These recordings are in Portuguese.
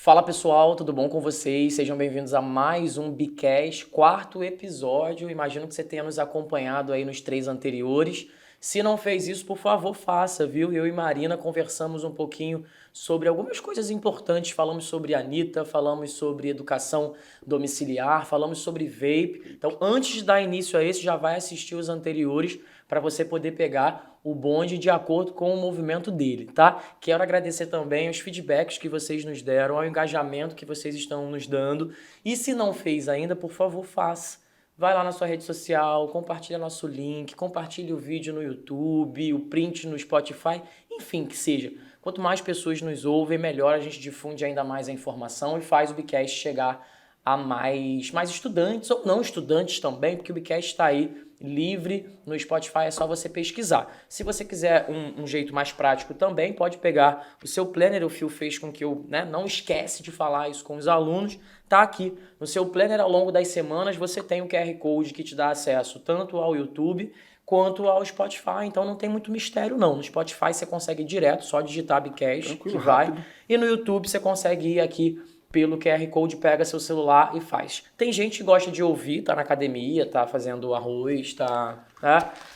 Fala pessoal, tudo bom com vocês? Sejam bem-vindos a mais um Bicast, quarto episódio. Imagino que você tenha nos acompanhado aí nos 3 anteriores. Se não fez isso, por favor, faça, viu? Eu e Marina conversamos um pouquinho sobre algumas coisas importantes. Falamos sobre a Anitta, falamos sobre educação domiciliar, falamos sobre vape. Então, antes de dar início a esse, já vai assistir os anteriores para você poder pegar o bonde de acordo com o movimento dele, tá? Quero agradecer também os feedbacks que vocês nos deram, ao engajamento que vocês estão nos dando. E se não fez ainda, por favor, faça. Vai lá na sua rede social, compartilha nosso link, compartilha o vídeo no YouTube, o print no Spotify, enfim, que seja. Quanto mais pessoas nos ouvem, melhor a gente difunde ainda mais a informação e faz o Bicast chegar a mais estudantes ou não estudantes também, porque o Bicast está aí livre no Spotify, é só você pesquisar. Se você quiser um jeito mais prático também, pode pegar o seu planner, o Fio fez com que eu não esquece de falar isso com os alunos, tá aqui no seu planner ao longo das semanas, você tem o QR Code que te dá acesso tanto ao YouTube quanto ao Spotify, então não tem muito mistério não. No Spotify você consegue ir direto, só digitar Bicast que vai, rápido. E no YouTube você consegue ir aqui pelo QR Code, pega seu celular e faz. Tem gente que gosta de ouvir, tá na academia, tá fazendo arroz, tá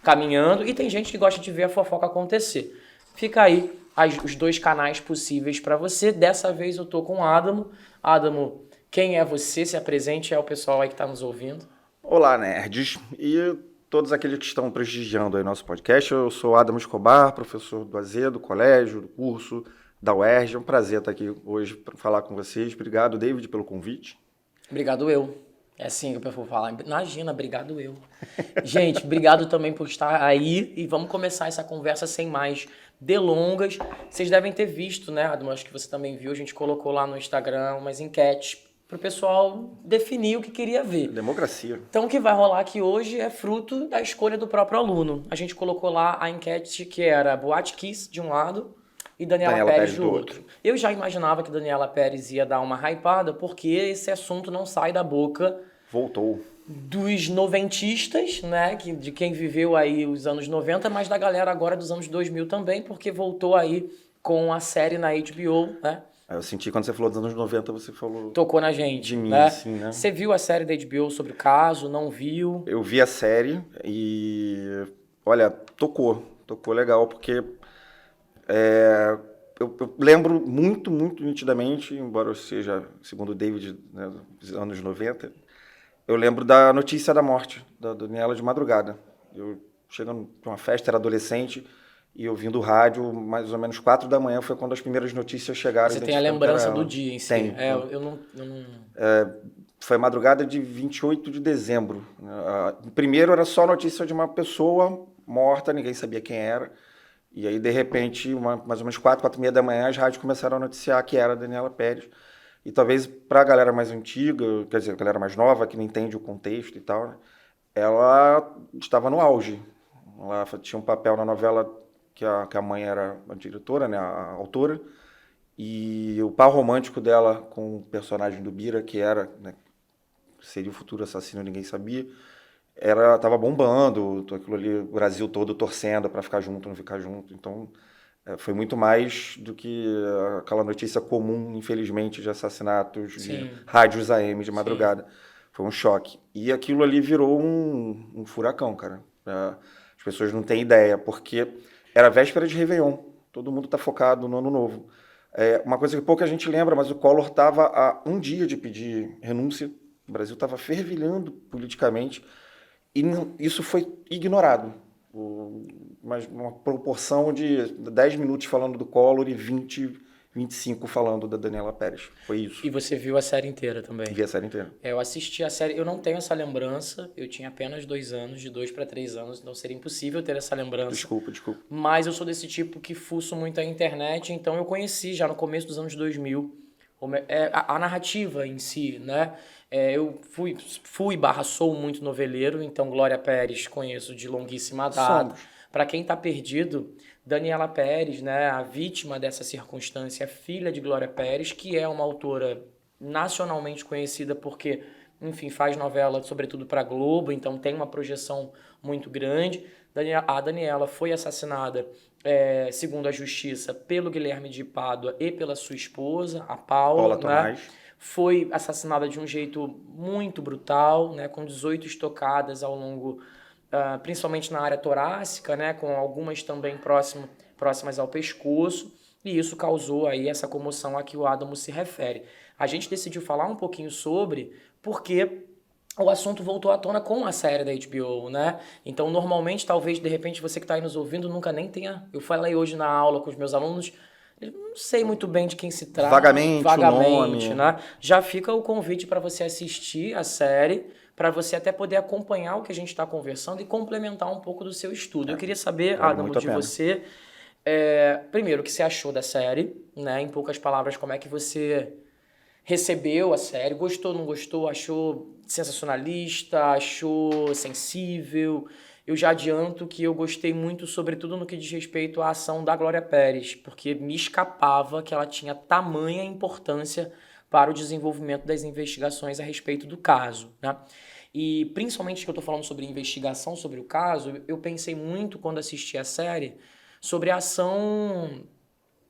caminhando, e tem gente que gosta de ver a fofoca acontecer. Fica aí os 2 canais possíveis para você. Dessa vez eu tô com o Adamo. Adamo, quem é você? Se apresente ao pessoal aí que tá nos ouvindo. Olá, nerds, e todos aqueles que estão prestigiando aí nosso podcast. Eu sou Adamo Escobar, professor do AZ, do colégio, do curso da UERJ. É um prazer estar aqui hoje para falar com vocês. Obrigado, David, pelo convite. Obrigado eu. É assim que eu vou falar. Imagina, obrigado eu. Gente, obrigado também por estar aí e vamos começar essa conversa sem mais delongas. Vocês devem ter visto, né, Adamo? Acho que você também viu. A gente colocou lá no Instagram umas enquetes para o pessoal definir o que queria ver. Democracia. Então, o que vai rolar aqui hoje é fruto da escolha do próprio aluno. A gente colocou lá a enquete que era Boate Kiss de um lado e Daniela Pérez do outro. Eu já imaginava que Daniela Pérez ia dar uma hypada, porque esse assunto não sai da boca... Voltou. Dos noventistas, né, de quem viveu aí os anos 90, mas da galera agora dos anos 2000 também, porque voltou aí com a série na HBO, né? Eu senti quando você falou dos anos 90, você falou... Tocou na gente, de mim, né? assim, né? Você viu a série da HBO sobre o caso, não viu? Eu vi a série e, olha, tocou legal, porque eu lembro muito nitidamente, embora eu seja, segundo o David, né, dos anos 90, eu lembro da notícia da morte da Daniela de madrugada. Eu chegando para uma festa, era adolescente, e ouvindo o rádio, mais ou menos 4 da manhã, foi quando as primeiras notícias chegaram. Você tem a lembrança do dia em si? Tem. Eu não... Foi madrugada de 28 de dezembro. Primeiro era só notícia de uma pessoa morta, ninguém sabia quem era. E aí, de repente, mais ou menos 4h30 da manhã, as rádios começaram a noticiar que era a Daniela Pérez. E talvez para a galera mais antiga, quer dizer, a galera mais nova, que não entende o contexto e tal, né, ela estava no auge. Ela tinha um papel na novela que a mãe era a diretora, né, a autora, e o par romântico dela com o personagem do Bira, que era, né, seria o futuro assassino, ninguém sabia, tava bombando, aquilo ali, o Brasil todo torcendo para ficar junto, não ficar junto. Então, foi muito mais do que aquela notícia comum, infelizmente, de assassinatos de rádios AM de madrugada. Sim. Foi um choque. E aquilo ali virou um furacão, cara. As pessoas não têm ideia, porque era véspera de Réveillon. Todo mundo está focado no Ano Novo. Uma coisa que pouca gente lembra, mas o Collor estava a um dia de pedir renúncia. O Brasil estava fervilhando politicamente. E isso foi ignorado. Uma proporção de 10 minutos falando do Collor e 25 falando da Daniela Pérez. Foi isso. E você viu a série inteira também? Vi a série inteira. Eu assisti a série, eu não tenho essa lembrança, eu tinha apenas 2 anos, de 2 para 3 anos, então seria impossível ter essa lembrança. Desculpa. Mas eu sou desse tipo que fuço muito a internet, então eu conheci já no começo dos anos 2000 a narrativa em si, né? Eu sou muito noveleiro, então Glória Pérez conheço de longuíssima data. Para quem tá perdido, Daniela Pérez, né, a vítima dessa circunstância, filha de Glória Pérez, que é uma autora nacionalmente conhecida porque, enfim, faz novela sobretudo para Globo, então tem uma projeção muito grande. A Daniela foi assassinada, segundo a justiça, pelo Guilherme de Pádua e pela sua esposa, a Paula, Paula né? Tomás. Foi assassinada de um jeito muito brutal, né? Com 18 estocadas ao longo, principalmente na área torácica, né? Com algumas também próximas ao pescoço. E isso causou aí essa comoção a que o Adamo se refere. A gente decidiu falar um pouquinho sobre porque o assunto voltou à tona com a série da HBO, né? Então, normalmente, talvez, de repente, você que está aí nos ouvindo nunca nem tenha... Eu falei hoje na aula com os meus alunos, eu não sei muito bem de quem se trata, Vagamente o vagamente, nome. né? Já fica o convite para você assistir a série, para você até poder acompanhar o que a gente está conversando e complementar um pouco do seu estudo. Eu queria saber, Vale Adamo, muito a de pena. você, primeiro, o que você achou da série, né? Em poucas palavras, como é que você recebeu a série, gostou, não gostou, achou sensacionalista, achou sensível. Eu já adianto que eu gostei muito, sobretudo no que diz respeito à ação da Glória Pérez, porque me escapava que ela tinha tamanha importância para o desenvolvimento das investigações a respeito do caso, né? E principalmente que eu estou falando sobre investigação sobre o caso, eu pensei muito quando assisti a série sobre a ação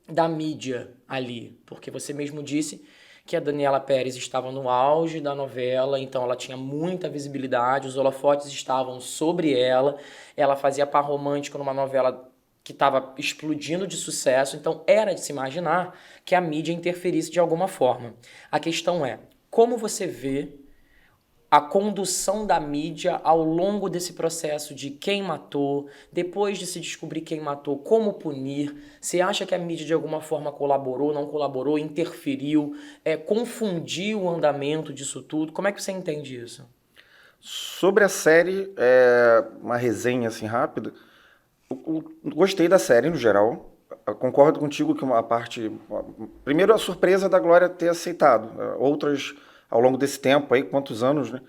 da mídia ali, porque você mesmo disse que a Daniela Pérez estava no auge da novela, então ela tinha muita visibilidade, os holofotes estavam sobre ela, ela fazia par romântico numa novela que estava explodindo de sucesso, então era de se imaginar que a mídia interferisse de alguma forma. A questão é, como você vê a condução da mídia ao longo desse processo de quem matou, depois de se descobrir quem matou, como punir? Você acha que a mídia de alguma forma colaborou, não colaborou, interferiu, confundiu o andamento disso tudo? Como é que você entende isso? Sobre a série, uma resenha assim rápida. Gostei da série no geral. Eu concordo contigo que uma parte. Primeiro, a surpresa da Glória ter aceitado. Outras, ao longo desse tempo, aí, quantos anos, né?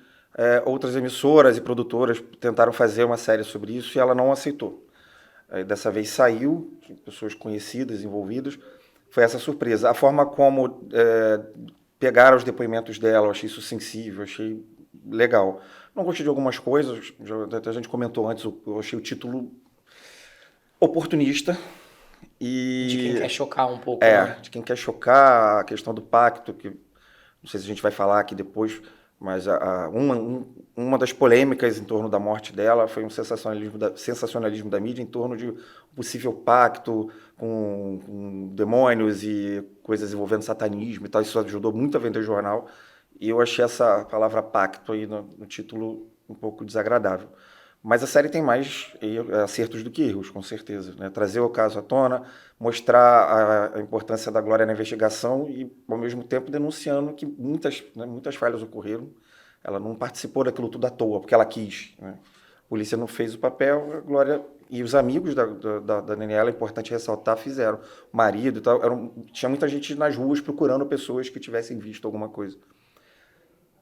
Outras emissoras e produtoras tentaram fazer uma série sobre isso e ela não aceitou. Aí, dessa vez saiu, pessoas conhecidas, envolvidas. Foi essa surpresa. A forma como pegaram os depoimentos dela, eu achei isso sensível, achei legal. Não gostei de algumas coisas, até a gente comentou antes, eu achei o título oportunista De quem e quer chocar um pouco, né? de quem quer chocar, a questão do pacto, que não sei se a gente vai falar aqui depois, mas uma das polêmicas em torno da morte dela foi um sensacionalismo da mídia em torno de um possível pacto com demônios e coisas envolvendo satanismo e tal. Isso ajudou muito a vender jornal. E eu achei essa palavra pacto aí no título um pouco desagradável. Mas a série tem mais acertos do que erros, com certeza, né? Trazer o caso à tona, mostrar a importância da Glória na investigação e, ao mesmo tempo, denunciando que muitas falhas ocorreram. Ela não participou daquilo tudo à toa, porque ela quis, né? A polícia não fez o papel, a Glória e os amigos da Daniela, é importante ressaltar, fizeram. O marido e tal, tinha muita gente nas ruas procurando pessoas que tivessem visto alguma coisa.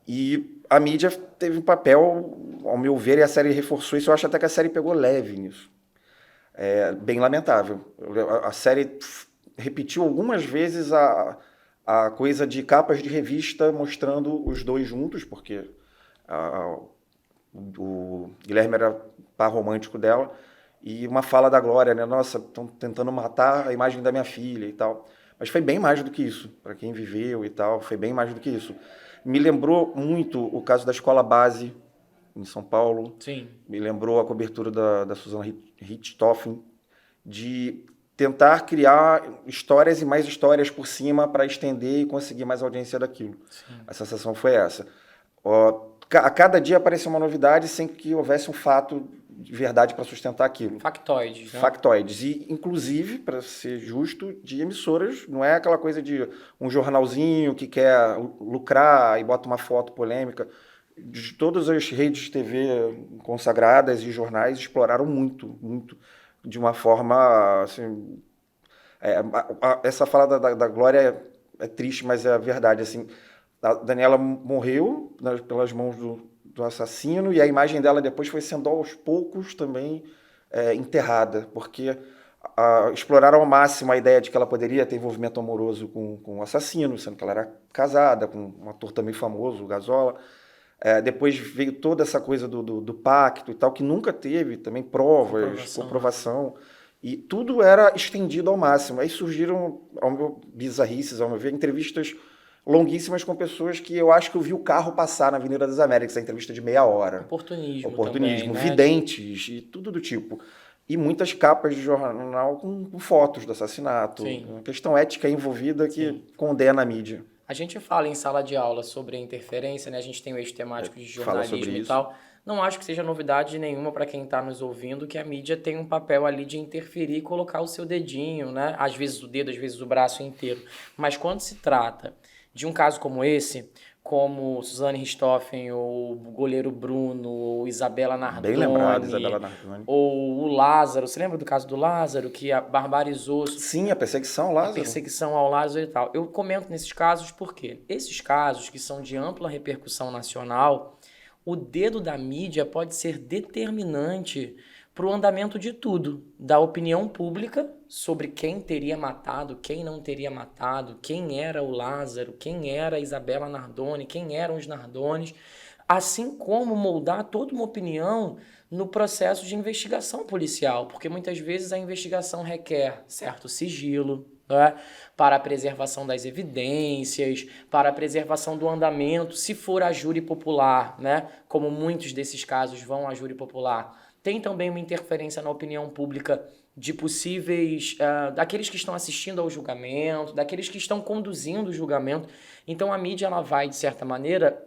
E a mídia teve um papel, ao meu ver, e a série reforçou isso. Eu acho até que a série pegou leve nisso. É bem lamentável. A série repetiu algumas vezes a coisa de capas de revista mostrando os dois juntos, porque o Guilherme era par romântico dela, e uma fala da Glória, né? Nossa, estão tentando matar a imagem da minha filha e tal. Mas foi bem mais do que isso, para quem viveu e tal, foi bem mais do que isso. Me lembrou muito o caso da escola base em São Paulo. Sim. Me lembrou a cobertura da Susana Richthofen, de tentar criar histórias e mais histórias por cima para estender e conseguir mais audiência daquilo. Sim. A sensação foi essa. A cada dia aparecia uma novidade sem que houvesse um fato de verdade para sustentar aquilo. Factoides, né? Factoides. E, inclusive, para ser justo, de emissoras. Não é aquela coisa de um jornalzinho que quer lucrar e bota uma foto polêmica. De todas as redes de TV consagradas e jornais exploraram muito, muito, de uma forma, assim... essa fala da Glória é triste, mas é a verdade, assim. A Daniela morreu pelas mãos do assassino e a imagem dela depois foi sendo aos poucos também enterrada, porque exploraram ao máximo a ideia de que ela poderia ter envolvimento amoroso com o assassino, sendo que ela era casada com um ator também famoso, o Gazola. Depois veio toda essa coisa do pacto e tal, que nunca teve também provas, comprovação. E tudo era estendido ao máximo. Aí surgiram, bizarrices, ao meu ver, entrevistas longuíssimas com pessoas que eu acho que eu vi o carro passar na Avenida das Américas, a entrevista de meia hora. Oportunismo também, né? Videntes e tudo do tipo. E muitas capas de jornal com fotos do assassinato. Sim. Uma questão ética envolvida que condena a mídia. A gente fala em sala de aula sobre a interferência, né? A gente tem o eixo temático de jornalismo e tal. Não acho que seja novidade nenhuma para quem está nos ouvindo que a mídia tem um papel ali de interferir e colocar o seu dedinho, né? Às vezes o dedo, às vezes o braço inteiro. Mas quando se trata de um caso como esse, como Suzane Richthofen, ou o goleiro Bruno, ou Isabela Nardoni. Bem lembrado, Isabela Nardoni. Ou o Lázaro. Você lembra do caso do Lázaro, que barbarizou? Sim, a perseguição ao Lázaro. A perseguição ao Lázaro e tal. Eu comento nesses casos porque esses casos, que são de ampla repercussão nacional, o dedo da mídia pode ser determinante para o andamento de tudo, da opinião pública sobre quem teria matado, quem não teria matado, quem era o Lázaro, quem era a Isabela Nardoni, quem eram os Nardones, assim como moldar toda uma opinião no processo de investigação policial, porque muitas vezes a investigação requer certo sigilo, né, para a preservação das evidências, para a preservação do andamento, se for a júri popular, né, como muitos desses casos vão a júri popular. Tem também uma interferência na opinião pública de possíveis, daqueles que estão assistindo ao julgamento, daqueles que estão conduzindo o julgamento. Então a mídia ela vai, de certa maneira,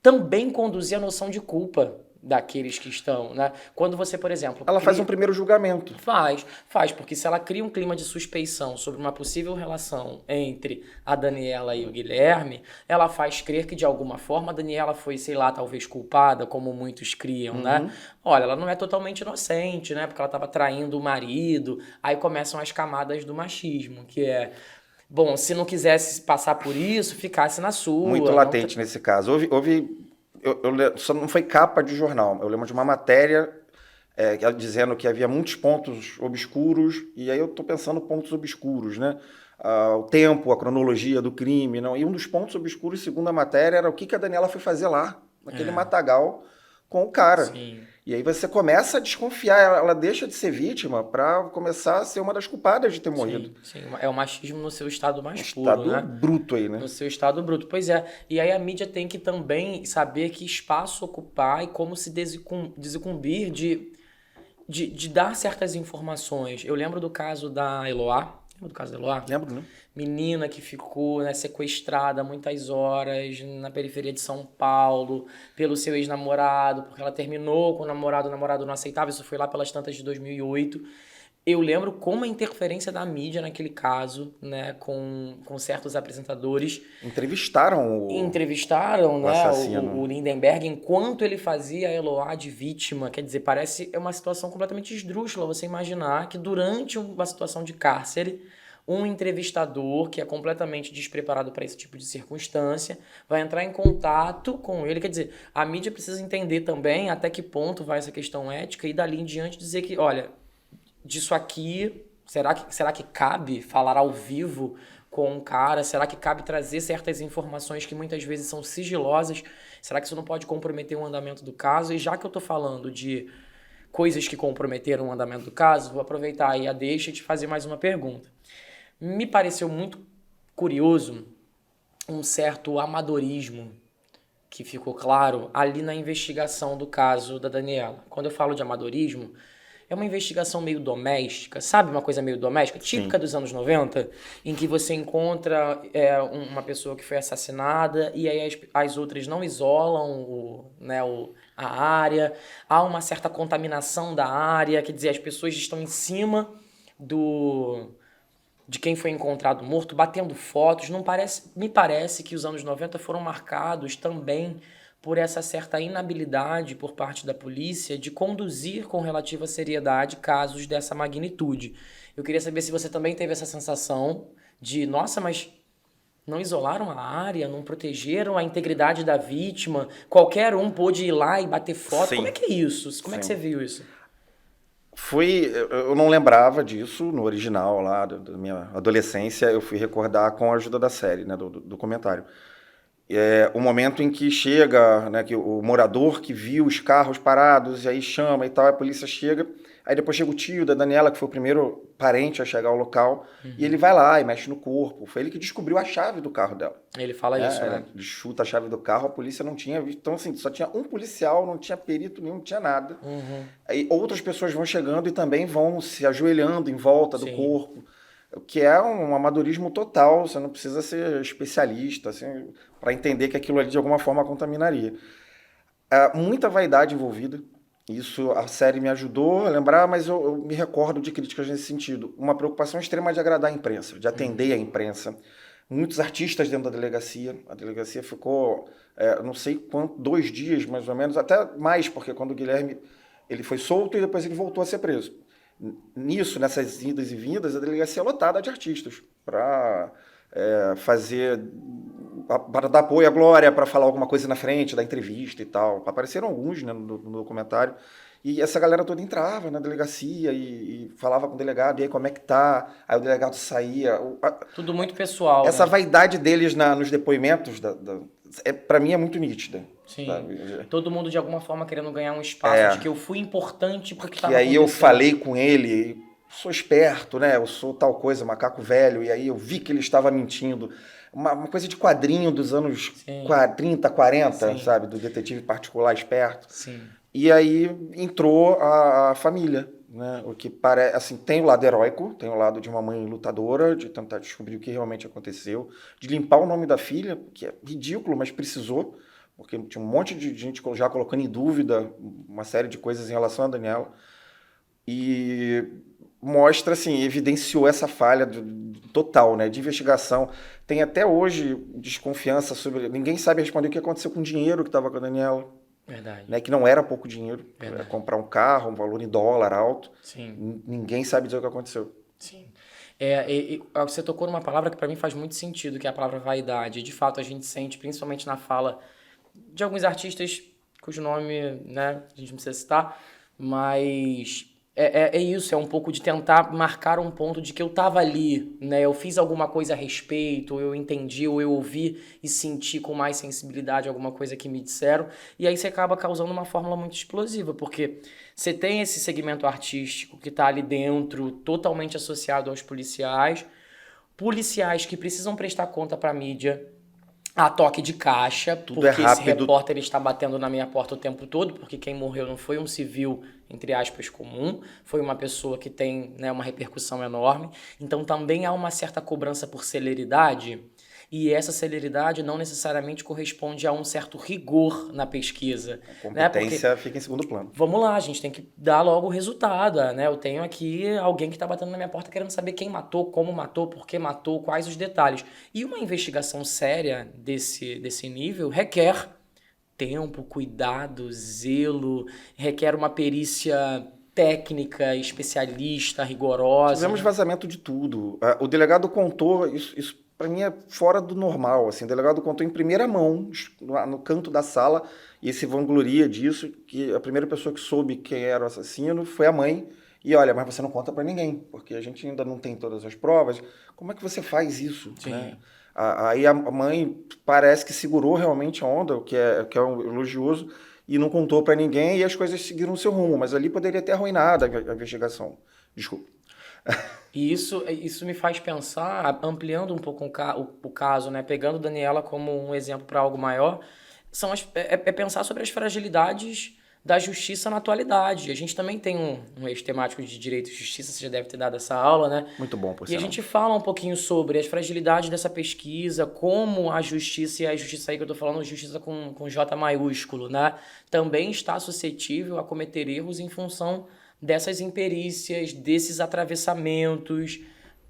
também conduzir a noção de culpa daqueles que estão, né? Quando você, por exemplo... Ela faz um primeiro julgamento. Faz, porque se ela cria um clima de suspeição sobre uma possível relação entre a Daniela e o Guilherme, ela faz crer que, de alguma forma, a Daniela foi, sei lá, talvez culpada, como muitos criam, né? Olha, ela não é totalmente inocente, né? Porque ela estava traindo o marido. Aí começam as camadas do machismo, que é... Bom, se não quisesse passar por isso, ficasse na sua. Muito latente nesse caso. Só não foi capa de jornal. Eu lembro de uma matéria dizendo que havia muitos pontos obscuros, e aí eu estou pensando pontos obscuros, né? O tempo, a cronologia do crime. Não? E um dos pontos obscuros, segundo a matéria, era o que a Daniela foi fazer lá, naquele matagal, com o cara. Sim. E aí você começa a desconfiar, ela deixa de ser vítima para começar a ser uma das culpadas de ter morrido. Sim, é o machismo no seu estado mais puro, estado né? bruto aí, né? No seu estado bruto. Pois é. E aí a mídia tem que também saber que espaço ocupar e como se desincumbir de dar certas informações. Eu lembro do caso da Eloá. Lembra do caso da Eloá? Lembro, né? Menina que ficou, né, sequestrada muitas horas na periferia de São Paulo pelo seu ex-namorado, porque ela terminou com o namorado não aceitava. Isso foi lá pelas tantas de 2008. Eu lembro como a interferência da mídia naquele caso, né, com certos apresentadores. Entrevistaram né, assassino. o Lindenberg enquanto ele fazia a Eloá de vítima. Quer dizer, parece uma situação completamente esdrúxula você imaginar que durante uma situação de cárcere, um entrevistador que é completamente despreparado para esse tipo de circunstância vai entrar em contato com ele. Quer dizer, a mídia precisa entender também até que ponto vai essa questão ética e dali em diante dizer que, olha, disso aqui, será que cabe falar ao vivo com um cara? Será que cabe trazer certas informações que muitas vezes são sigilosas? Será que isso não pode comprometer o andamento do caso? E já que eu estou falando de coisas que comprometeram o andamento do caso, vou aproveitar aí a deixa e te fazer mais uma pergunta. Me pareceu muito curioso um certo amadorismo que ficou claro ali na investigação do caso da Daniela. Quando eu falo de amadorismo, é uma investigação meio doméstica, sabe? Uma coisa meio doméstica, típica dos anos 90, em que você encontra uma pessoa que foi assassinada e aí as outras não isolam a área, há uma certa contaminação da área, quer dizer, as pessoas estão em cima de quem foi encontrado morto, batendo fotos. Me parece que os anos 90 foram marcados também por essa certa inabilidade por parte da polícia de conduzir com relativa seriedade casos dessa magnitude. Eu queria saber se você também teve essa sensação de, nossa, mas não isolaram a área, não protegeram a integridade da vítima, qualquer um pôde ir lá e bater foto. Sim. Como é que é isso? Como é que você viu isso? Eu não lembrava disso no original lá da minha adolescência. Eu fui recordar com a ajuda da série, né, do documentário. O momento em que chega, né, que o morador que viu os carros parados, e aí chama e tal, a polícia chega, aí depois chega o tio da Daniela, que foi o primeiro parente a chegar ao local, e ele vai lá e mexe no corpo. Foi ele que descobriu a chave do carro dela. Ele fala isso, né? Ele chuta a chave do carro, a polícia não tinha visto. Então, assim, só tinha um policial, não tinha perito nenhum, não tinha nada. Aí outras pessoas vão chegando e também vão se ajoelhando em volta do corpo. O que é um amadorismo total, você não precisa ser especialista assim, para entender que aquilo ali de alguma forma contaminaria. Muita vaidade envolvida, isso a série me ajudou a lembrar, mas eu me recordo de críticas nesse sentido. Uma preocupação extrema de agradar a imprensa, de atender a imprensa. Muitos artistas dentro da delegacia, a delegacia ficou, não sei quanto, 2 dias mais ou menos, até mais, porque quando o Guilherme ele foi solto e depois ele voltou a ser preso. Nisso, nessas idas e vindas, a delegacia é lotada de artistas para para dar apoio à Glória, para falar alguma coisa na frente da entrevista e tal. Apareceram alguns, né, no documentário. E essa galera toda entrava na delegacia e falava com o delegado, e aí como é que tá? Aí o delegado saía. Tudo muito pessoal, essa né? vaidade deles nos depoimentos, para mim, é muito nítida. Sim. Sabe? Todo mundo de alguma forma querendo ganhar um espaço de que eu fui importante porque estava E aí eu acontecendo. falei com ele, sou esperto, né? Eu sou tal coisa, macaco velho, e aí eu vi que ele estava mentindo. Uma coisa de quadrinho dos anos 30, 40, sabe? Do detetive particular esperto. Sim. E aí entrou a família, né? O que parece, assim, tem o lado heróico, tem o lado de uma mãe lutadora, de tentar descobrir o que realmente aconteceu, de limpar o nome da filha, que é ridículo, mas precisou, porque tinha um monte de gente já colocando em dúvida uma série de coisas em relação a Daniela. E mostra, assim, evidenciou essa falha total, né, de investigação. Tem até hoje desconfiança sobre... Ninguém sabe responder o que aconteceu com o dinheiro que estava com a Daniela. Verdade. Né, que não era pouco dinheiro. Era comprar um carro, um valor em dólar alto. Sim. Ninguém sabe dizer o que aconteceu. Sim. Você tocou numa palavra que para mim faz muito sentido, que é a palavra vaidade. De fato, a gente sente, principalmente na fala de alguns artistas cujo nome, né, a gente não precisa citar, mas isso, é um pouco de tentar marcar um ponto de que eu tava ali, né, eu fiz alguma coisa a respeito, ou eu entendi, ou eu ouvi e senti com mais sensibilidade alguma coisa que me disseram, e aí você acaba causando uma fórmula muito explosiva, porque você tem esse segmento artístico que tá ali dentro, totalmente associado aos policiais que precisam prestar conta pra mídia, a toque de caixa, Tudo porque é esse rápido. repórter está batendo na minha porta o tempo todo, porque quem morreu não foi um civil, entre aspas, comum, foi uma pessoa que tem, né, uma repercussão enorme. Então também há uma certa cobrança por celeridade, e essa celeridade não necessariamente corresponde a um certo rigor na pesquisa. A competência, né? fica em segundo plano. Vamos lá, a gente tem que dar logo o resultado, né? Eu tenho aqui alguém que está batendo na minha porta querendo saber quem matou, como matou, por que matou, quais os detalhes. E uma investigação séria desse nível requer tempo, cuidado, zelo, requer uma perícia técnica, especialista, rigorosa. Tivemos vazamento de tudo. O delegado contou, isso para mim é fora do normal. Assim, o delegado contou em primeira mão, no canto da sala, e se vangloria disso, que a primeira pessoa que soube quem era o assassino foi a mãe. E olha, mas você não conta para ninguém, porque a gente ainda não tem todas as provas. Como é que você faz isso? Sim. Né? Aí a mãe parece que segurou realmente a onda, o que é elogioso, e não contou para ninguém, e as coisas seguiram o seu rumo. Mas ali poderia ter arruinado a investigação. Desculpa. E isso me faz pensar, ampliando um pouco o caso, né? Pegando Daniela como um exemplo para algo maior, pensar sobre as fragilidades da justiça na atualidade. A gente também tem um eixo temático de direito e justiça, você já deve ter dado essa aula, né? Muito bom, por E a gente fala um pouquinho sobre as fragilidades dessa pesquisa, como a justiça, e a justiça aí que eu tô falando, justiça com J maiúsculo, né? Também está suscetível a cometer erros em função dessas imperícias, desses atravessamentos,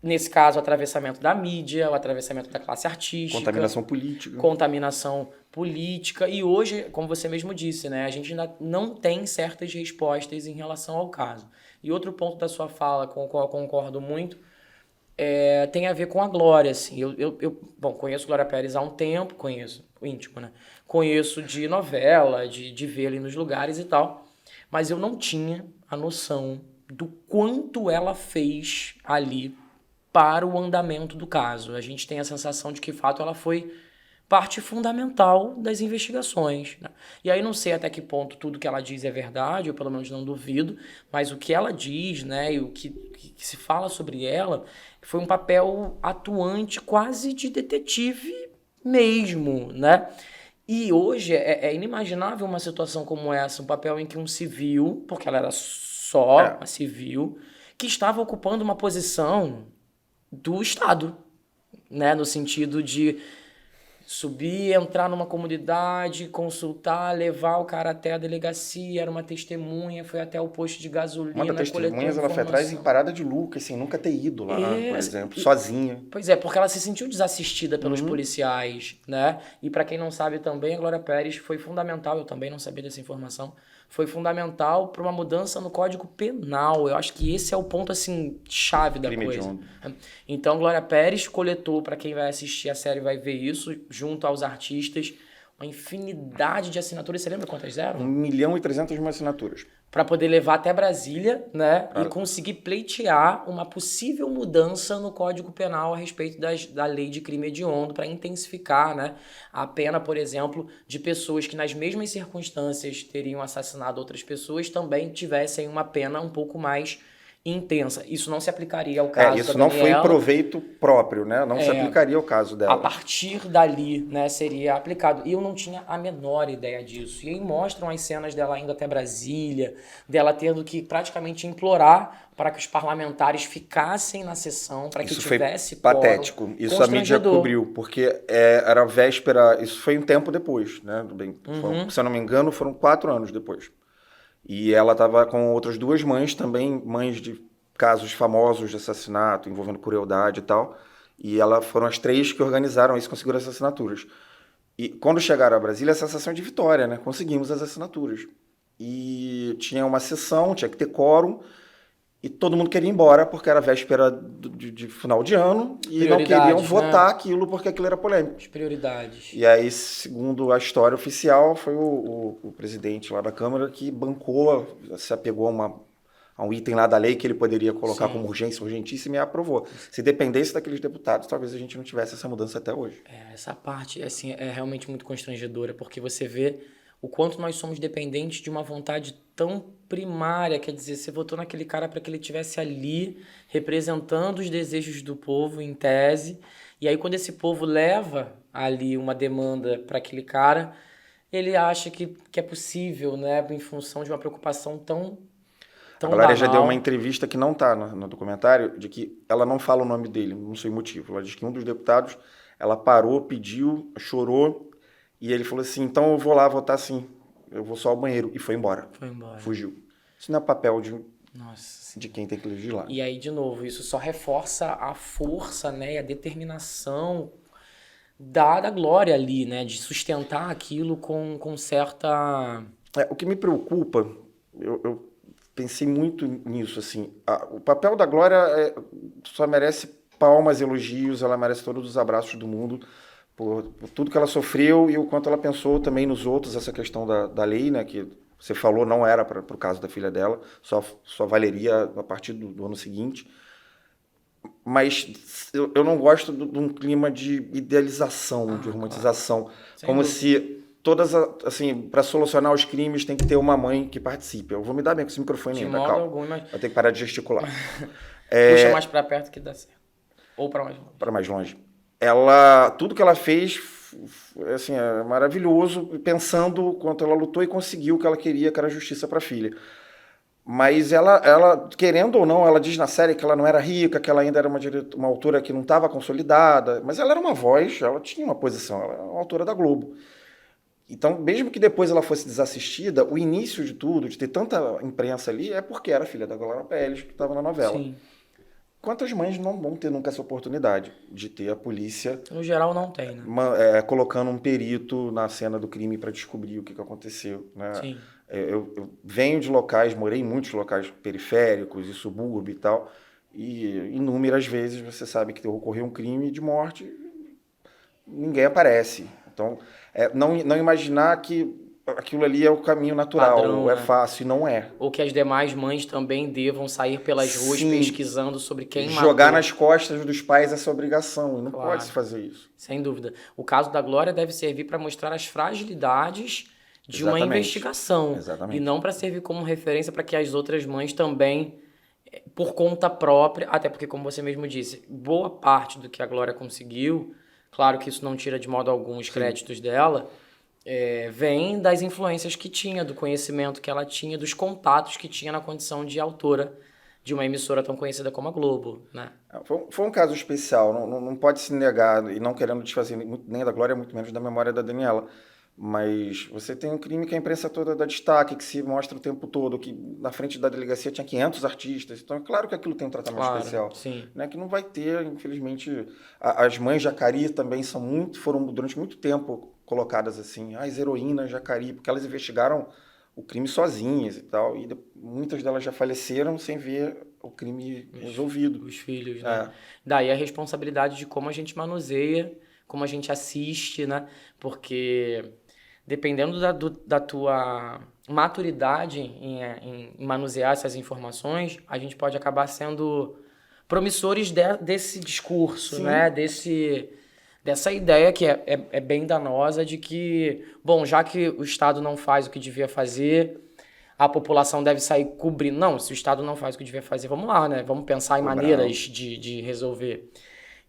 nesse caso, o atravessamento da mídia, o atravessamento da classe artística. Contaminação política. E hoje, como você mesmo disse, né, a gente ainda não tem certas respostas em relação ao caso. E outro ponto da sua fala, com o qual eu concordo muito, tem a ver com a Glória. Assim. Bom, conheço Glória Pérez há um tempo, conheço, íntimo, né? Conheço de novela, de ver ali nos lugares e tal, mas eu não tinha a noção do quanto ela fez ali para o andamento do caso. A gente tem a sensação de que, de fato, ela foi parte fundamental das investigações, né? E aí não sei até que ponto tudo que ela diz é verdade, ou pelo menos não duvido, mas o que ela diz, né, e o que se fala sobre ela foi um papel atuante quase de detetive mesmo, né? E hoje é inimaginável uma situação como essa, um papel em que um civil, porque ela era só uma civil, que estava ocupando uma posição do Estado, né? No sentido de subir, entrar numa comunidade, consultar, levar o cara até a delegacia, era uma testemunha, foi até o posto de Uma das gasolina, coletou testemunhas, ela foi atrás em informação. Parada de Lucas, sem nunca ter ido lá, por É, exemplo, sozinha. pois é, porque ela se sentiu desassistida pelos policiais, né? E para quem não sabe também, a Glória Pérez foi fundamental, eu também não sabia dessa informação, foi fundamental para uma mudança no Código Penal. Eu acho que esse é o ponto, assim, chave da Crime coisa. hediondo. Então, Glória Pérez coletou, para quem vai assistir a série vai ver isso, junto aos artistas, uma infinidade de assinaturas. Você lembra quantas eram? 1.300.000 assinaturas. Para poder levar até Brasília, né, e Pra- conseguir pleitear uma possível mudança no Código Penal a respeito da lei de crime hediondo para intensificar, né, a pena, por exemplo, de pessoas que nas mesmas circunstâncias teriam assassinado outras pessoas também tivessem uma pena um pouco mais intensa. Isso não se aplicaria ao caso Isso da não foi Daniela. proveito próprio, né? Não se aplicaria ao caso A dela. partir dali, né, seria aplicado. E eu não tinha a menor ideia disso. E aí mostram as cenas dela indo até Brasília, dela tendo que praticamente implorar para que os parlamentares ficassem na sessão, para que Isso foi tivesse patético. quórum. Isso a mídia Constrangedor. cobriu, porque era a véspera. Isso foi um tempo depois, né? Se eu não me engano, foram 4 anos depois. E ela estava com outras 2 mães também, mães de casos famosos de assassinato, envolvendo crueldade e tal. E foram as 3 que organizaram isso, conseguiram as assinaturas. E quando chegaram a Brasília, a sensação de vitória, né? Conseguimos as assinaturas. E tinha uma sessão, tinha que ter quórum, e todo mundo queria ir embora, porque era véspera de final de ano, e não queriam Prioridades, votar né? aquilo porque aquilo era polêmico. As prioridades. E aí, segundo a história oficial, foi o presidente lá da Câmara que bancou, se apegou a um item lá da lei que ele poderia colocar como urgência, urgentíssima, e aprovou. Se dependesse daqueles deputados, talvez a gente não tivesse essa mudança até hoje. Essa parte, assim, é realmente muito constrangedora, porque você vê o quanto nós somos dependentes de uma vontade tão primária, quer dizer, você votou naquele cara para que ele estivesse ali representando os desejos do povo em tese, e aí quando esse povo leva ali uma demanda para aquele cara, ele acha que é possível, né, em função de uma preocupação tão A Valéria já deu uma banal. entrevista que não está no documentário, de que ela não fala o nome dele, não sei o motivo. Ela diz que um dos deputados, ela parou, pediu, chorou, e ele falou assim, então eu vou lá votar sim, eu vou só ao banheiro. E foi embora. Foi embora. Fugiu. Isso não é papel Nossa. de quem tem que legislar. E aí, de novo, isso só reforça a força, né, e a determinação da Glória ali, né, de sustentar aquilo com certa... O que me preocupa, eu pensei muito nisso, assim, o papel da Glória só merece palmas, elogios, ela merece todos os abraços do mundo por tudo que ela sofreu e o quanto ela pensou também nos outros, essa questão da lei, né, que você falou não era para o caso da filha dela, só valeria a partir do ano seguinte. Mas eu não gosto de um clima de idealização, de romantização, Sem como dúvida. se assim, para solucionar os crimes tem que ter uma mãe que participe. Eu vou me dar bem com esse microfone De ainda, modo calma. algum, mas Vai ter que parar de gesticular. puxa mais pra perto que dá certo. Ou pra mais longe. Para mais longe. Tudo que ela fez, assim, é maravilhoso, pensando quanto ela lutou e conseguiu o que ela queria, que era justiça para a filha. Mas ela, querendo ou não, ela diz na série que ela não era rica, que ela ainda era uma autora que não estava consolidada, mas ela era uma voz, ela tinha uma posição, ela era uma autora da Globo. Então, mesmo que depois ela fosse desassistida, o início de tudo, de ter tanta imprensa ali, é porque era filha da Glória Pérez, que estava na novela. Sim. Quantas mães não vão ter nunca essa oportunidade de ter a polícia No geral, não tem, né? colocando um perito na cena do crime para descobrir o que aconteceu, né? Sim. Eu venho de locais, morei em muitos locais periféricos e subúrbio e tal, e inúmeras vezes você sabe que ocorreu um crime de morte, ninguém aparece. Então, não imaginar que aquilo ali é o caminho natural, Padrão, é né? fácil, e não é. Ou que as demais mães também devam sair pelas ruas Sim, pesquisando sobre quem jogar matou. nas costas dos pais essa obrigação, e não pode se Claro, fazer isso. sem dúvida. O caso da Glória deve servir para mostrar as fragilidades de uma Exatamente, investigação e exatamente. não para servir como referência para que as outras mães também, por conta própria, até porque, como você mesmo disse, boa parte do que a Glória conseguiu, claro que isso não tira de modo algum os Sim, créditos dela, vem das influências que tinha, do conhecimento que ela tinha, dos contatos que tinha na condição de autora de uma emissora tão conhecida como a Globo, né? foi um caso especial, não pode se negar, e não querendo desfazer nem da Glória, muito menos da memória da Daniela. Mas você tem um crime que a imprensa toda dá destaque, que se mostra o tempo todo, que na frente da delegacia tinha 500 artistas. Então é claro que aquilo tem um tratamento Claro, especial, sim. né? Que não vai ter, infelizmente. As mães Jacari também foram durante muito tempo colocadas assim, as heroínas Jacari, porque elas investigaram o crime sozinhas e tal, e muitas delas já faleceram sem ver o crime resolvido. Os filhos, né? É, Daí a responsabilidade de como a gente manuseia, como a gente assiste, né? Porque dependendo da tua maturidade em manusear essas informações, a gente pode acabar sendo promissores desse discurso, né? sim, Dessa ideia que é bem danosa de que, bom, já que o Estado não faz o que devia fazer, a população deve sair cobrindo. Não, se o Estado não faz o que devia fazer, vamos lá, né? Vamos pensar em cobrar. maneiras de resolver.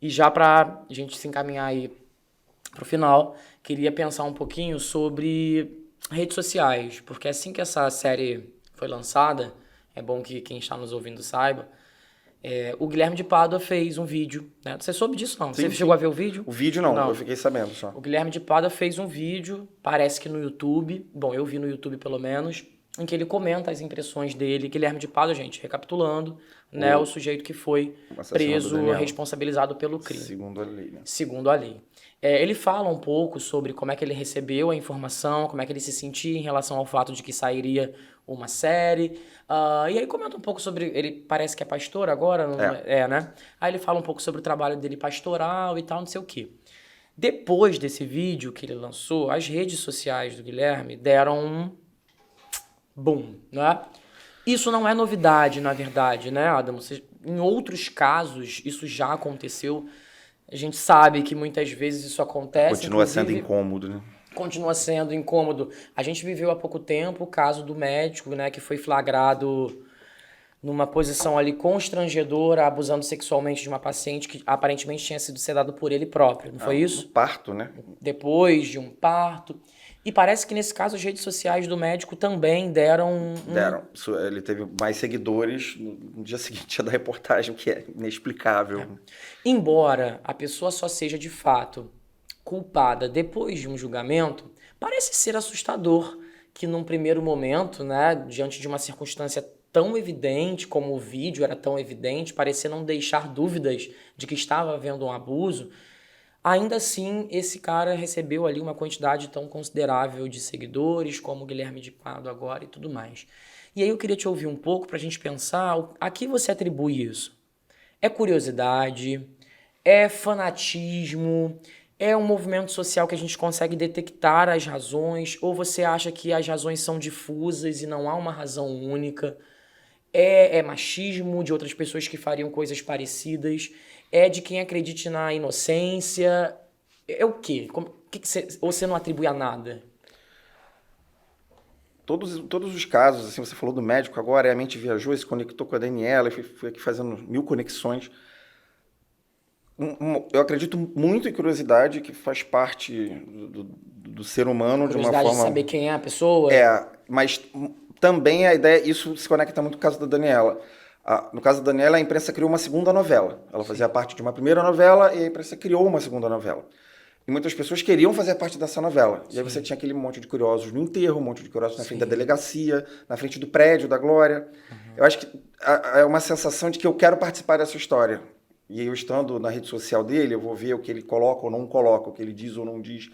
E já para a gente se encaminhar aí para o final, queria pensar um pouquinho sobre redes sociais, porque assim que essa série foi lançada, é bom que quem está nos ouvindo saiba, o Guilherme de Pádua fez um vídeo, né? Você soube disso, não? Você Sim, chegou a sim. ver o vídeo? O vídeo não, eu Não. fiquei sabendo só. O Guilherme de Pádua fez um vídeo, parece que no YouTube, bom, eu vi no YouTube pelo menos, em que ele comenta as impressões dele. Guilherme de Pádua, gente, recapitulando, né, o O sujeito que foi assassinato da preso, Daniela, responsabilizado pelo crime, segundo a lei, né? segundo a lei. Ele fala um pouco sobre como é que ele recebeu a informação, como é que ele se sentia em relação ao fato de que sairia uma série. E aí comenta um pouco sobre. Ele parece que é pastor agora, não É, né? Aí ele fala um pouco sobre o trabalho dele pastoral e tal, não sei o quê. Depois desse vídeo que ele lançou, as redes sociais do Guilherme deram um boom, né? Isso não é novidade, na verdade, né, Adam? Em outros casos, isso já aconteceu. A gente sabe que muitas vezes isso acontece, continua sendo inclusive incômodo, né? continua sendo incômodo. A gente viveu há pouco tempo o caso do médico, né, que foi flagrado numa posição ali constrangedora, abusando sexualmente de uma paciente que aparentemente tinha sido sedado por ele próprio, não foi No isso? parto, né? Depois de um parto. E parece que nesse caso as redes sociais do médico também deram Deram. Ele teve mais seguidores no dia seguinte da reportagem, o que é inexplicável. Embora a pessoa só seja de fato culpada depois de um julgamento, parece ser assustador que num primeiro momento, né, diante de uma circunstância tão evidente como o vídeo era tão evidente, parecia não deixar dúvidas de que estava havendo um abuso, ainda assim esse cara recebeu ali uma quantidade tão considerável de seguidores, como o Guilherme de Pádua agora e tudo mais. E aí eu queria te ouvir um pouco para a gente pensar a que você atribui isso. É curiosidade? É fanatismo? É um movimento social que a gente consegue detectar as razões? Ou você acha que as razões são difusas e não há uma razão única? É machismo de outras pessoas que fariam coisas parecidas? É de quem acredite na inocência? É o quê? Ou você não atribui a nada? Todos os casos, assim, você falou do médico agora, a mente viajou, se conectou com a Daniela, foi aqui fazendo 1000 conexões. Eu acredito muito em curiosidade, que faz parte do ser humano de uma Curiosidade de forma. saber quem é a pessoa? Mas também a ideia, isso se conecta muito com o caso da Daniela. No caso da Daniela, a imprensa criou uma segunda novela. Ela fazia parte de uma primeira novela e a imprensa criou uma segunda novela. E muitas pessoas queriam fazer parte dessa novela. E aí você tinha aquele monte de curiosos no enterro, um monte de curiosos na frente da delegacia, na frente do prédio da Glória. Eu acho que é uma sensação de que eu quero participar dessa história. E eu estando na rede social dele, eu vou ver o que ele coloca ou não coloca, o que ele diz ou não diz.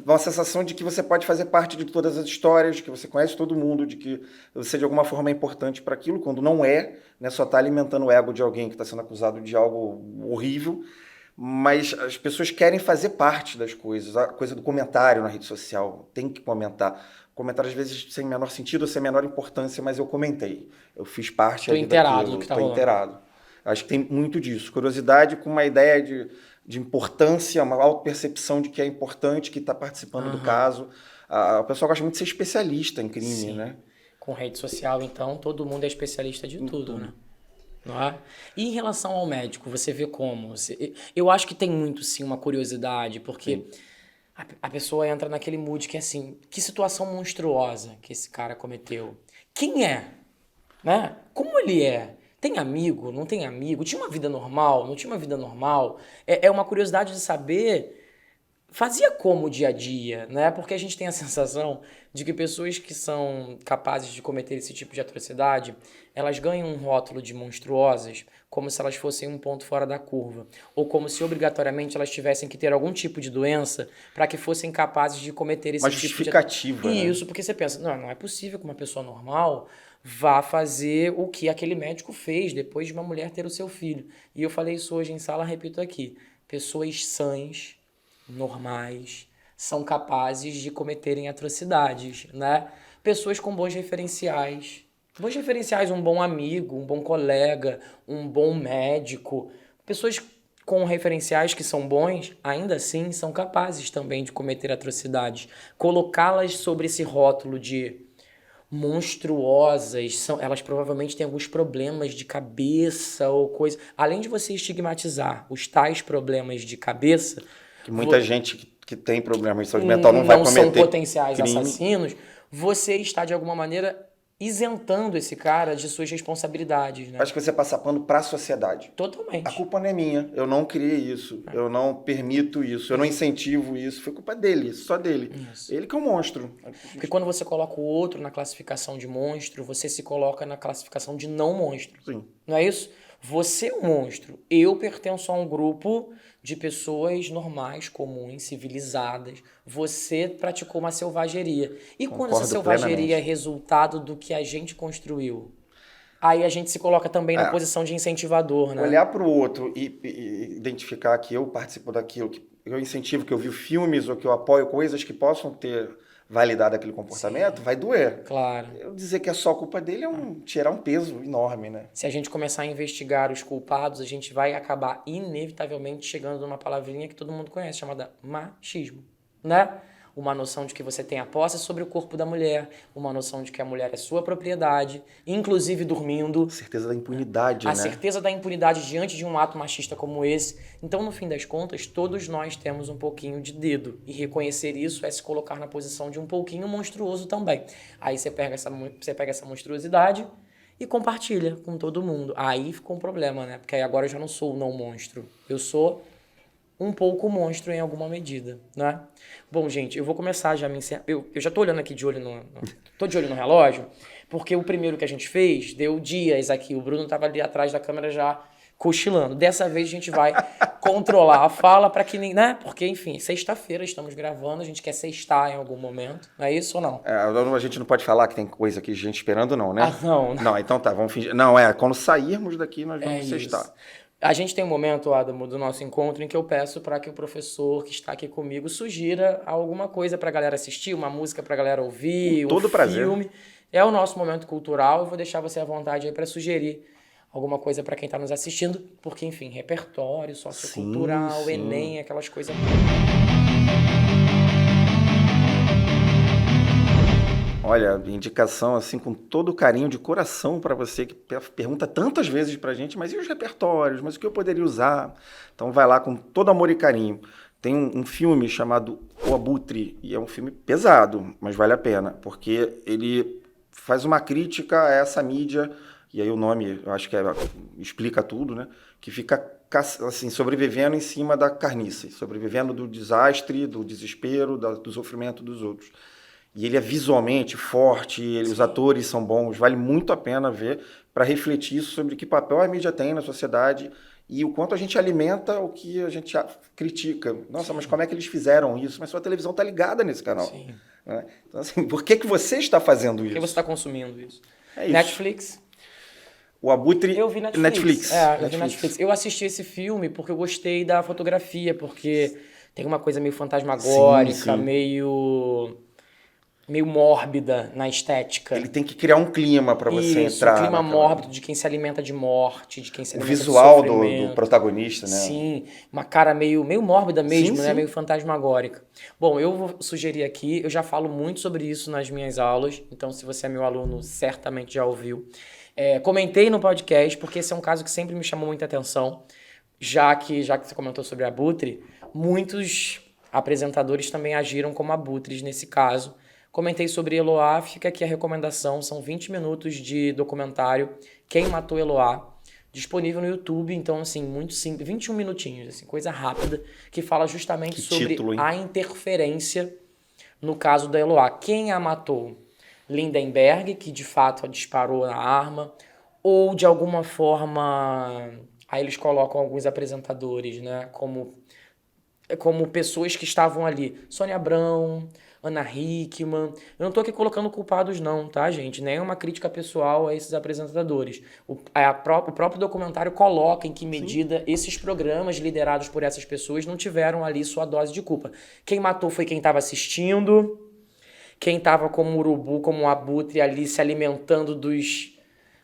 Uma sensação de que você pode fazer parte de todas as histórias, de que você conhece todo mundo, de que você de alguma forma é importante para aquilo, quando não é, né, só está alimentando o ego de alguém que está sendo acusado de algo horrível. mas as pessoas querem fazer parte das coisas. A coisa do comentário na rede social, tem que comentar. Comentário às vezes sem menor sentido, sem menor importância, mas eu comentei. Eu fiz parte Tô ali inteirado daquilo, do que tá tô rolando. inteirado. Acho que tem muito disso. Curiosidade com uma ideia de importância, uma autopercepção de que é importante, que está participando do caso. O pessoal gosta muito de ser especialista em crime, Sim. né? Com rede social, então, todo mundo é especialista de tudo, né? Não é? E em relação ao médico, você vê como? Eu acho que tem muito, sim, uma curiosidade, porque a pessoa entra naquele mood que é assim, que situação monstruosa que esse cara cometeu. Quem é? Né? Como ele é? Tem amigo? Não tem amigo? Tinha uma vida normal? Não tinha uma vida normal? É uma curiosidade de saber fazia como o dia a dia, né? Porque a gente tem a sensação de que pessoas que são capazes de cometer esse tipo de atrocidade, elas ganham um rótulo de monstruosas como se elas fossem um ponto fora da curva, ou como se obrigatoriamente elas tivessem que ter algum tipo de doença para que fossem capazes de cometer esse Uma tipo de... justificativa, né? Isso, porque você pensa, não é possível que uma pessoa normal vá fazer o que aquele médico fez depois de uma mulher ter o seu filho. E eu falei isso hoje em sala, repito aqui. Pessoas sãs, normais, são capazes de cometerem atrocidades, né? Pessoas com bons referenciais. Bons referenciais, um bom amigo, um bom colega, um bom médico. Pessoas com referenciais que são bons, ainda assim, são capazes também de cometer atrocidades. Colocá-las sobre esse rótulo de monstruosas, elas provavelmente têm alguns problemas de cabeça ou coisa. Além de você estigmatizar os tais problemas de cabeça, Que muita gente que tem problemas de saúde mental não vai não são cometer potenciais crime. assassinos, você está de alguma maneira isentando esse cara de suas responsabilidades, né? Acho que você passa pano para a sociedade. A Totalmente. culpa não é minha, eu não criei isso, eu não permito isso, eu não incentivo isso, foi culpa dele, só dele. Isso. Ele que é um monstro. Porque quando você coloca o outro na classificação de monstro, você se coloca na classificação de não monstro. Sim. Não é isso? Você é um monstro. Eu pertenço a um grupo de pessoas normais, comuns, civilizadas. Você praticou uma selvageria. E quando essa Concordo selvageria plenamente. é resultado do que a gente construiu? Aí a gente se coloca também na posição de incentivador, né? Olhar para o outro e identificar que eu participo daquilo, que eu incentivo, que eu vi filmes ou que eu apoio coisas que possam ter validado aquele comportamento, vai doer. Claro. Eu dizer que é só culpa dele é tirar um peso enorme, né? Se a gente começar a investigar os culpados, a gente vai acabar inevitavelmente chegando numa palavrinha que todo mundo conhece, chamada machismo, né? Uma noção de que você tem a posse sobre o corpo da mulher, uma noção de que a mulher é sua propriedade, inclusive dormindo. Certeza da impunidade, A né? certeza da impunidade diante de um ato machista como esse. Então, no fim das contas, todos nós temos um pouquinho de dedo. E reconhecer isso é se colocar na posição de um pouquinho monstruoso também. Aí você pega essa monstruosidade e compartilha com todo mundo. Aí ficou um problema, né? Porque aí agora eu já não sou o não monstro. Eu sou um pouco monstro em alguma medida, né? Bom, gente, eu vou começar já a me encerrar. Eu já tô olhando aqui de olho tô de olho no relógio, porque o primeiro que a gente fez deu dias aqui. O Bruno tava ali atrás da câmera já cochilando. Dessa vez a gente vai controlar a fala para que nem, né? Porque, enfim, sexta-feira estamos gravando, a gente quer sextar em algum momento. Não é isso ou não? A gente não pode falar que tem coisa aqui, gente esperando, não, né? Ah, não. Não, então tá, vamos fingir. Não, quando sairmos daqui, nós vamos sextar. Isso. A gente tem um momento, Adamo, do nosso encontro em que eu peço para que o professor que está aqui comigo sugira alguma coisa para a galera assistir, uma música para a galera ouvir, Com todo prazer. filme. É o nosso momento cultural. Eu vou deixar você à vontade aí para sugerir alguma coisa para quem está nos assistindo, porque, enfim, repertório, sociocultural, Sim. Enem, aquelas coisas. Olha, indicação assim com todo carinho de coração para você que pergunta tantas vezes pra gente, mas e os repertórios? Mas o que eu poderia usar? Então vai lá com todo amor e carinho. Tem um filme chamado O Abutre, e é um filme pesado, mas vale a pena, porque ele faz uma crítica a essa mídia, e aí o nome, eu acho que explica tudo, né? Que fica assim, sobrevivendo em cima da carniça, sobrevivendo do desastre, do desespero, do sofrimento dos outros. E ele é visualmente forte, os atores são bons, vale muito a pena ver para refletir sobre que papel a mídia tem na sociedade e o quanto a gente alimenta o que a gente critica. Nossa, mas como é que eles fizeram isso? Mas sua televisão está ligada nesse canal. Sim. Então, assim, por que você está fazendo isso? Por que você está consumindo isso? É isso. Netflix? O Abutre Eu vi Netflix. Eu vi Netflix. Eu assisti esse filme porque eu gostei da fotografia, porque tem uma coisa meio fantasmagórica, Sim. meio mórbida na estética. Ele tem que criar um clima para você Isso, entrar. um clima mórbido de quem se alimenta de morte, de quem se O alimenta visual de do sofrimento. protagonista, né? Sim, uma cara meio mórbida mesmo, Sim, né? sim. Meio fantasmagórica. Bom, eu vou sugerir aqui, eu já falo muito sobre isso nas minhas aulas, então se você é meu aluno, certamente já ouviu. Comentei no podcast, porque esse é um caso que sempre me chamou muita atenção, já que você comentou sobre Abutre, muitos apresentadores também agiram como abutres nesse caso. Comentei sobre Eloá, fica aqui a recomendação, são 20 minutos de documentário Quem Matou Eloá, disponível no YouTube, então assim, muito simples, 21 minutinhos, assim, coisa rápida, que fala justamente sobre título, hein? a interferência no caso da Eloá. Quem a matou? Lindenberg, que de fato a disparou na arma, ou de alguma forma, aí eles colocam alguns apresentadores, né, como pessoas que estavam ali. Sônia Abrão, Ana Hickman. Eu não tô aqui colocando culpados não, tá, gente? Nem uma crítica pessoal a esses apresentadores. O próprio documentário coloca em que medida esses programas liderados por essas pessoas não tiveram ali sua dose de culpa. Quem matou foi quem estava assistindo, quem estava como urubu, como um abutre ali se alimentando dos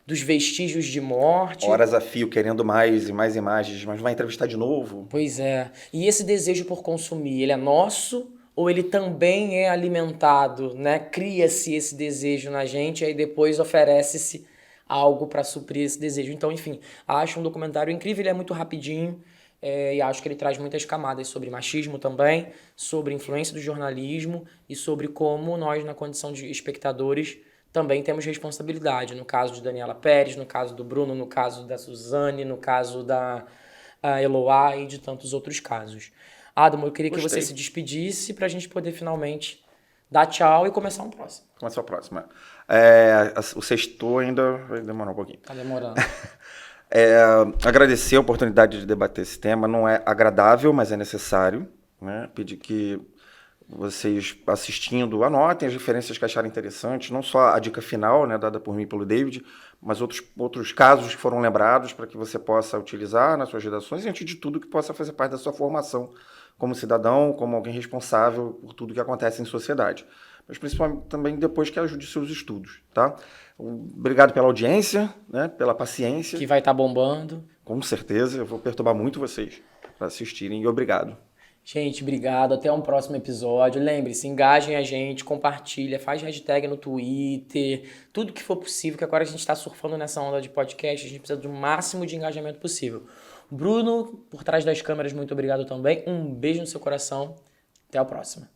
vestígios de morte. Horas a fio, querendo mais e mais imagens, mas vai entrevistar de novo. Pois é. E esse desejo por consumir, ele é nosso ou ele também é alimentado, né? Cria-se esse desejo na gente e aí depois oferece-se algo para suprir esse desejo. Então, enfim, acho um documentário incrível, ele é muito rapidinho e acho que ele traz muitas camadas sobre machismo também, sobre influência do jornalismo e sobre como nós, na condição de espectadores, também temos responsabilidade. No caso de Daniela Pérez, no caso do Bruno, no caso da Suzane, no caso da Eloá e de tantos outros casos. Adamo, eu queria que você se despedisse para a gente poder finalmente dar tchau e começar um próximo. Começar o próximo. O sexto ainda vai demorar um pouquinho. Tá demorando. Agradecer a oportunidade de debater esse tema. Não é agradável, mas é necessário, né? Pedir que vocês, assistindo, anotem as referências que acharem interessantes, não só a dica final, né, dada por mim e pelo David, mas outros casos que foram lembrados para que você possa utilizar nas suas redações e, antes de tudo, que possa fazer parte da sua formação como cidadão, como alguém responsável por tudo que acontece em sociedade. Mas principalmente também depois que ajude seus estudos, tá? Obrigado pela audiência, né, pela paciência. Que vai estar bombando. Com certeza, eu vou perturbar muito vocês para assistirem e obrigado. Gente, obrigado. Até um próximo episódio. Lembre-se, engajem a gente, compartilha, faz hashtag no Twitter, tudo que for possível, que agora a gente está surfando nessa onda de podcast, a gente precisa do máximo de engajamento possível. Bruno, por trás das câmeras, muito obrigado também. Um beijo no seu coração. Até a próxima.